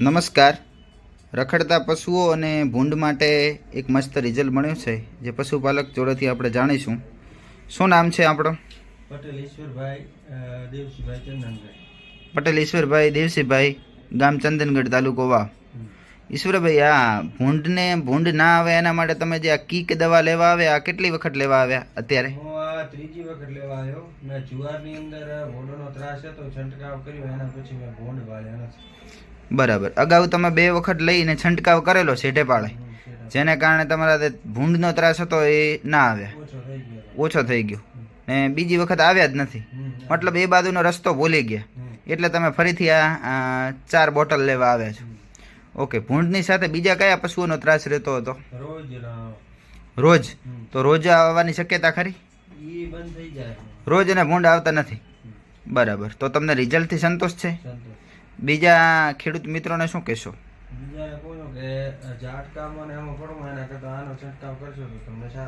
નમસ્કાર. રખડતા પશુઓ અને ભૂંડ માટે એક મસ્ત રિઝલ્ટ મળ્યું છે, જે પશુપાલક જોડેથી આપણે જાણીશું. શું નામ છે આપણો? પટેલ ઈશ્વરભાઈ દેવસીભાઈ ચંદનગઢ. પટેલ ઈશ્વરભાઈ દેવસીભાઈ, ગામ ચંદનગઢ, તાલુકો વાવ. ઈશ્વરભાઈ, આ ભૂંડ ના આવે એના માટે તમે જે આ કીક દવા લેવા આવ્યા, આ કેટલી વખત લેવા આવ્યા અત્યારે? હું આ ત્રીજી વખત લેવા આવ્યો. મેં જુવારની અંદર ભૂંડનો ત્રાસ હતો, છંટકાવ કર્યો, એના પછી મેં ભૂંડ વાળ્યા નથી. બરાબર. અગાઉ તમે 2 વખત લઈને છંટકાવ કરેલો શેઢે પાળે, જેને કારણે તમારા ભૂંડનો ત્રાસ હતો એ ના આવ્યા, ઓછો થઈ ગયો. ઓછો થઈ ગયો, ને બીજી વખત આવ્યા જ નથી. મતલબ એ બાજુનો રસ્તો ભૂલી ગયા, એટલે તમે ફરીથી આ 4 બોટલ લેવા આવ્યા છો. ઓકે. ભૂંડની સાથે બીજા કયા પશુઓનો ત્રાસ રહેતો હતો? રોજ. તો રોજ આવવાની શક્યતા ખરી? ઈ બંધ થઈ જાય. રોજ અને ભૂંડ આવતા નથી. બરાબર. તો તમને રિઝલ્ટથી સંતોષ છે? સંતોષ. બીજા ખેડૂત મિત્રોને શું કહેશો? બીજાને કહું કે ઝાટકામાં ને આમાં પડવું એના કરતાં આનો છંટકાવ કરશો તો તમને સારું.